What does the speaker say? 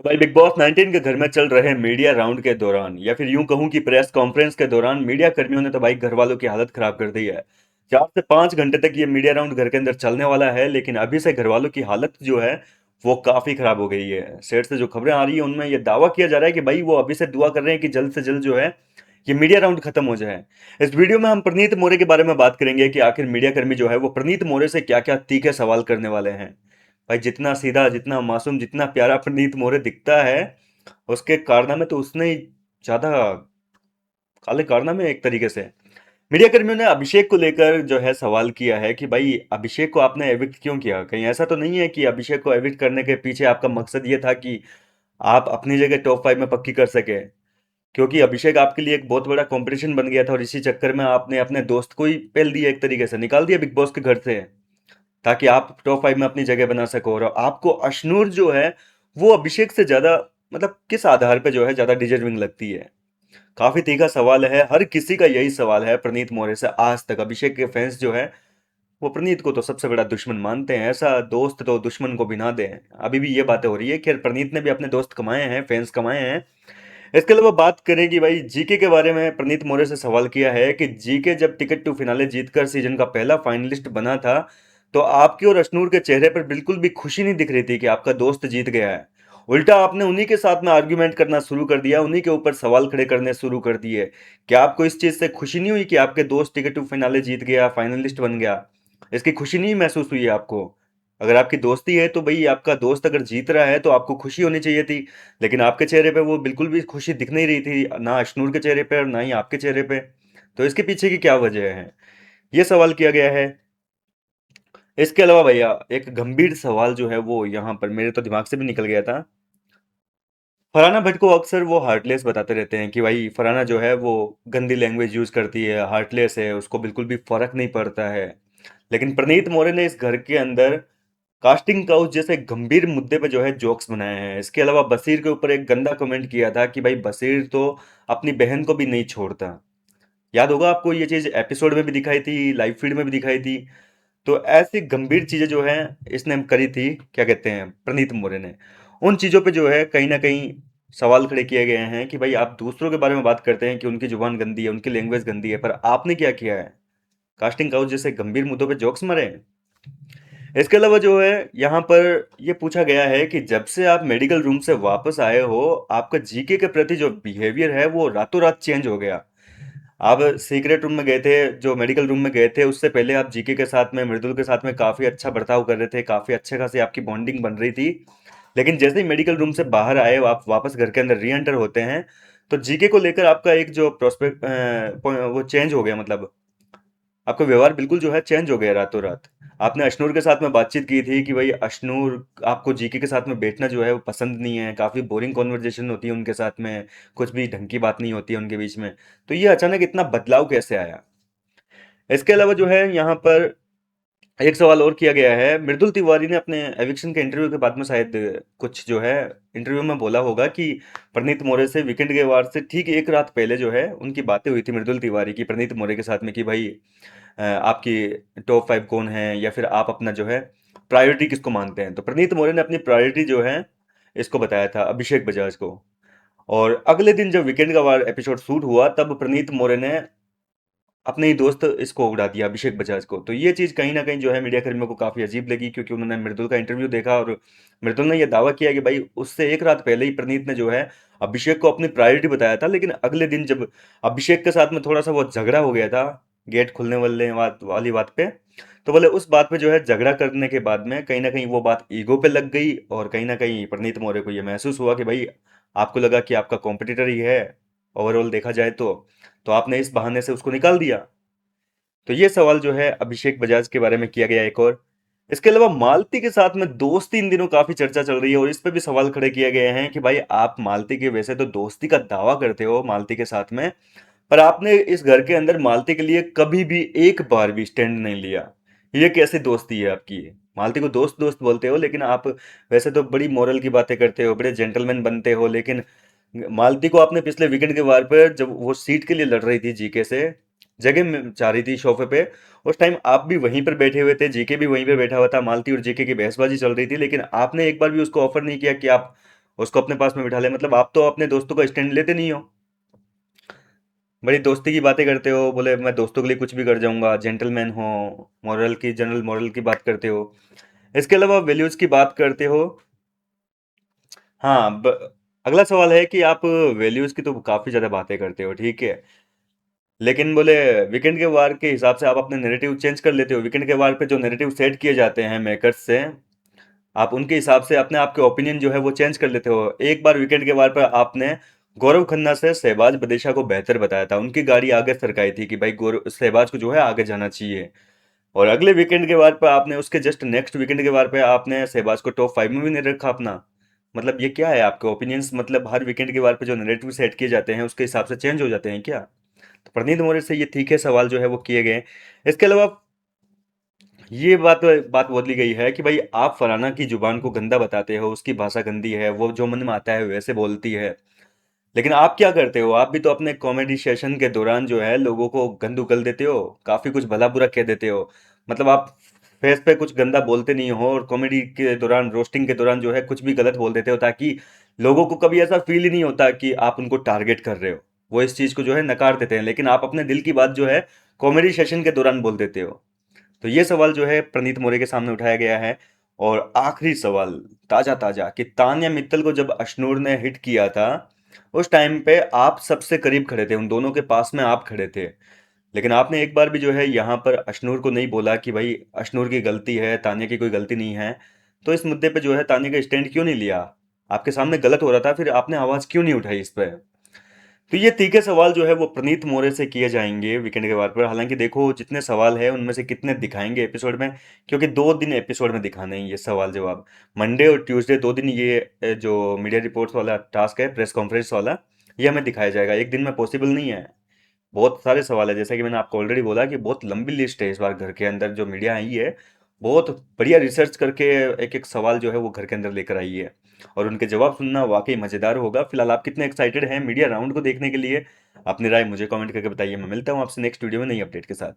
तो भाई big boss 19 के घर में चल रहे मीडिया राउंड के दौरान या फिर यूं कहूं कि प्रेस कॉन्फ्रेंस के दौरान मीडिया कर्मियों ने तो भाई घर वालों की हालत खराब कर दी है। 4 से 5 घंटे तक ये मीडिया राउंड घर के अंदर चलने वाला है, लेकिन अभी से घर वालों की हालत जो है वो काफी खराब हो गई है। सेट से जो खबरें आ रही है उनमें ये दावा किया जा रहा है कि भाई वो अभी से दुआ कर रहे हैं कि जल्द से जल्द जो है ये मीडिया राउंड खत्म हो जाए। इस वीडियो में हम प्रनीत मोरे के बारे में बात करेंगे कि आखिर मीडिया कर्मी जो है वो प्रनीत मोरे से क्या क्या तीखे सवाल करने वाले हैं। भाई जितना सीधा, जितना मासूम, जितना प्यारा प्रनीत मोरे दिखता है, उसके कारनामे तो उसने ही ज्यादा काले कारनामे एक तरीके से। मीडिया कर्मियों ने अभिषेक को लेकर जो है सवाल किया है कि भाई अभिषेक को आपने एविक्ट क्यों किया? कहीं ऐसा तो नहीं है कि अभिषेक को एविक्ट करने के पीछे आपका मकसद ये था कि आप अपनी जगह टॉप 5 में पक्की कर सके? क्योंकि अभिषेक आपके लिए एक बहुत बड़ा कंपटीशन बन गया था और इसी चक्कर में आपने अपने दोस्त को ही पेल दिया, एक तरीके से निकाल दिया बिग बॉस के घर से, ताकि आप टॉप 5 में अपनी जगह बना सको। और आपको अशनूर जो है वो अभिषेक से ज्यादा, मतलब किस आधार पे जो है ज्यादा डिजर्विंग लगती है? काफी तीखा सवाल है, हर किसी का यही सवाल है प्रनीत मोरे से आज तक। अभिषेक के फैंस जो है वो प्रनीत को तो सबसे बड़ा दुश्मन मानते हैं, ऐसा दोस्त तो दुश्मन को भी ना दे। अभी भी ये बातें हो रही है। खैर, प्रनीत ने भी अपने दोस्त कमाए हैं, फैंस कमाए हैं। इसके अलावा बात करें कि भाई जीके के बारे में प्रनीत मोरे से सवाल किया है कि जीके जब टिकट टू फिनाले जीतकर सीजन का पहला फाइनलिस्ट बना था, तो आपके और अशनूर के चेहरे पर बिल्कुल भी खुशी नहीं दिख रही थी कि आपका दोस्त जीत गया है। उल्टा आपने उन्हीं के साथ में आर्ग्यूमेंट करना शुरू कर दिया, उन्हीं के ऊपर सवाल खड़े करने शुरू कर दिए। क्या आपको इस चीज से खुशी नहीं हुई कि आपके दोस्त टिकट टू फिनाले जीत गया, फाइनलिस्ट बन गया? इसकी खुशी नहीं महसूस हुई है आपको? अगर आपकी दोस्ती है तो भाई आपका दोस्त अगर जीत रहा है तो आपको खुशी होनी चाहिए थी। लेकिन आपके चेहरे पे वो बिल्कुल भी खुशी दिख नहीं रही थी, ना अशनूर के चेहरे पे और ना ही आपके चेहरे पे। तो इसके पीछे की क्या वजह है, ये सवाल किया गया है। इसके अलावा भैया एक गंभीर सवाल जो है वो यहाँ पर मेरे तो दिमाग से भी निकल गया था। फरहाना भट्ट को अक्सर वो हार्टलेस बताते रहते हैं कि भाई फरहाना जो है वो गंदी लैंग्वेज यूज करती है, हार्टलेस है, उसको बिल्कुल भी फर्क नहीं पड़ता है। लेकिन प्रनीत मोरे ने इस घर के अंदर कास्टिंग काउच जैसे गंभीर मुद्दे पे जो है जोक्स बनाए हैं। इसके अलावा बशीर के ऊपर एक गंदा कमेंट किया था कि भाई बशीर तो अपनी बहन को भी नहीं छोड़ता। याद होगा आपको, ये चीज एपिसोड में भी दिखाई थी, लाइव फीड में भी दिखाई थी। तो ऐसी गंभीर चीजें जो है इसने करी थी, क्या कहते हैं, प्रनीत मोरे ने। उन चीजों पे जो है कहीं ना कहीं सवाल खड़े किए गए हैं कि भाई आप दूसरों के बारे में बात करते हैं कि उनकी जुबान गंदी है, उनकी लैंग्वेज गंदी है, पर आपने क्या किया है? कास्टिंग काउच जैसे गंभीर मुद्दों पे जोक्स मारे हैं। इसके अलावा जो है यहाँ पर ये पूछा गया है कि जब से आप मेडिकल रूम से वापस आए हो, आपका जीके के प्रति जो बिहेवियर है वो रातों रात चेंज हो गया। आप सीक्रेट रूम में गए थे, जो मेडिकल रूम में गए थे, उससे पहले आप जीके के साथ में, मृदुल के साथ में काफी अच्छा बर्ताव कर रहे थे, काफी अच्छे खासी आपकी बॉन्डिंग बन रही थी। लेकिन जैसे ही मेडिकल रूम से बाहर आए, आप वापस घर के अंदर री एंटर होते हैं, तो जीके को लेकर आपका एक जो प्रोस्पेक्ट वो चेंज हो गया। मतलब आपका व्यवहार बिल्कुल जो है चेंज हो गया रातों रात। आपने अशनूर के साथ में बातचीत की थी कि भाई अशनूर आपको जीके के साथ में बैठना जो है वो पसंद नहीं है, काफी बोरिंग कॉन्वर्जेशन होती है उनके साथ में, कुछ भी ढंग की बात नहीं होती है उनके बीच में। तो ये अचानक इतना बदलाव कैसे आया? इसके अलावा जो है यहाँ पर एक सवाल और किया गया है। मृदुल तिवारी ने अपने एविक्शन के इंटरव्यू के बाद में शायद कुछ जो है इंटरव्यू में बोला होगा कि प्रनीत मोरे से वीकेंड के वार से ठीक एक रात पहले जो है उनकी बातें हुई थी मृदुल तिवारी की प्रनीत मोरे के साथ में कि भाई आपकी टॉप 5 कौन है, या फिर आप अपना जो है प्रायोरिटी किसको मानते हैं? तो प्रनीत मोरे ने अपनी प्रायोरिटी जो है इसको बताया था, अभिषेक बजाज को। और अगले दिन जब वीकेंड का वार एपिसोड शूट हुआ तब प्रनीत मोरे ने अपने ही दोस्त इसको उड़ा दिया, अभिषेक बजाज को। तो ये चीज कहीं ना कहीं जो है मीडिया कर्मियों को काफी अजीब लगी, क्योंकि उन्होंने मृदुल का इंटरव्यू देखा और मृदुल ने यह दावा किया कि भाई उससे एक रात पहले ही प्रनीत ने जो है अभिषेक को अपनी प्रायोरिटी बताया था। लेकिन अगले दिन जब अभिषेक के साथ में थोड़ा सा वो झगड़ा हो गया था गेट खुलने वाली बात पे, तो बोले उस बात पे जो है झगड़ा करने के बाद में कहीं ना कहीं वो बात ईगो पे लग गई, और कहीं ना कहीं प्रनीत मौर्य को ये महसूस हुआ कि भाई आपको लगा कि आपका कॉम्पिटिटर ही है ओवरऑल देखा जाए तो आपने इस बहाने से उसको निकाल दिया। तो ये सवाल जो है अभिषेक बजाज के बारे में किया गया एक और। इसके अलावा मालती के साथ में दोस्ती इन दिनों काफी चर्चा चल रही है और इस पे भी सवाल खड़े किए गए हैं कि भाई आप मालती के वैसे तो दोस्ती का दावा करते हो मालती के साथ में, पर आपने इस घर के अंदर मालती के लिए कभी भी एक बार भी स्टैंड नहीं लिया। ये कैसी दोस्ती है आपकी? मालती को दोस्त दोस्त बोलते हो, लेकिन आप वैसे तो बड़ी मोरल की बातें करते हो, बड़े जेंटलमैन बनते हो, लेकिन मालती को आपने पिछले वीकेंड के वार पर जब वो सीट के लिए लड़ रही थी जीके से, जगह चाह रही थी सोफे पे, उस टाइम आप भी वहीं पर बैठे हुए थे, जीके भी वहीं पर बैठा हुआ था, मालती और जीके की बहसबाजी चल रही थी, लेकिन आपने एक बार भी उसको ऑफर नहीं किया कि आप उसको अपने पास में बिठा ले। मतलब आप तो अपने दोस्तों का स्टैंड लेते नहीं हो, बड़ी दोस्ती की बातें करते हो, बोले मैं दोस्तों के लिए कुछ भी कर जाऊंगा, जेंटलमैन हो, मॉरल की, जनरल मॉरल की बात करते हो। इसके अलावा वैल्यूज की बात करते हो। हाँ अगला सवाल है कि आप वैल्यूज की तो काफी ज्यादा बातें करते हो, ठीक है, लेकिन बोले वीकेंड के वार के हिसाब से आप अपने नैरेटिव चेंज कर लेते हो। वीकेंड के वार पे जो नैरेटिव सेट किए जाते हैं मेकर्स से, आप उनके हिसाब से अपने आप के ओपिनियन जो है वो चेंज कर लेते हो। एक बार वीकेंड के वार पर आपने गौरव खन्ना से शहबाज बदेशा को बेहतर बताया था, उनकी गाड़ी आगे सरकाई थी कि भाई गौरव शहबाज को जो है आगे जाना चाहिए। और अगले वीकेंड के वार पर आपने, उसके जस्ट नेक्स्ट वीकेंड के वार पे आपने शहबाज को टॉप 5 में भी नहीं रखा अपना। मतलब ये क्या है आपके ओपिनियंस, मतलब हर वीकेंड के वार पे जो नैरेटिव सेट किए जाते हैं उसके हिसाब से चेंज हो जाते हैं क्या? तो प्रणीत मोरे से ये तीखे सवाल जो है वो किए गए। इसके अलावा ये बात बात बोली गई है कि भाई आप फलाना की जुबान को गंदा बताते हो, उसकी भाषा गंदी है, वो जो मन में आता है वैसे बोलती है। लेकिन आप क्या करते हो, आप भी तो अपने कॉमेडी सेशन के दौरान जो है लोगों को गंद उगल देते हो, काफी कुछ भला बुरा कह देते हो। मतलब आप फेस पे कुछ गंदा बोलते नहीं हो, और कॉमेडी के दौरान, रोस्टिंग के दौरान जो है कुछ भी गलत बोल देते हो, ताकि लोगों को कभी ऐसा फील ही नहीं होता कि आप उनको टारगेट कर रहे हो। वो इस चीज को जो है नकार देते हैं, लेकिन आप अपने दिल की बात जो है कॉमेडी सेशन के दौरान बोल देते हो। तो ये सवाल जो है प्रणीत मोरे के सामने उठाया गया है। और आखिरी सवाल, ताजा ताजा, कि तान्या मित्तल को जब अशनूर ने हिट किया था, उस टाइम पे आप सबसे करीब खड़े थे, उन दोनों के पास में आप खड़े थे, लेकिन आपने एक बार भी जो है यहाँ पर अशनूर को नहीं बोला कि भाई अशनूर की गलती है, तान्या की कोई गलती नहीं है। तो इस मुद्दे पे जो है तान्या का स्टैंड क्यों नहीं लिया? आपके सामने गलत हो रहा था, फिर आपने आवाज क्यों नहीं उठाई इस पे? तो ये तीखे सवाल जो है वो प्रणीत मोरे से किए जाएंगे वीकेंड के बार पर। हालांकि देखो जितने सवाल है उनमें से कितने दिखाएंगे एपिसोड में, क्योंकि 2 दिन एपिसोड में दिखाने हैं ये सवाल जवाब। मंडे और ट्यूसडे 2 दिन ये जो मीडिया रिपोर्ट्स वाला टास्क है, प्रेस कॉन्फ्रेंस वाला, ये हमें दिखाया जाएगा, एक दिन में पॉसिबल नहीं है। बहुत सारे सवाल है, जैसा कि मैंने आपको ऑलरेडी बोला कि बहुत लंबी लिस्ट है इस बार घर के अंदर जो मीडिया आई है, बहुत बढ़िया रिसर्च करके एक एक सवाल जो है वो घर के अंदर लेकर आई है, और उनके जवाब सुनना वाकई मजेदार होगा। फिलहाल आप कितने एक्साइटेड हैं मीडिया राउंड को देखने के लिए? अपनी राय मुझे कमेंट करके बताइए। मैं मिलता हूँ आपसे नेक्स्ट वीडियो में नई अपडेट के साथ।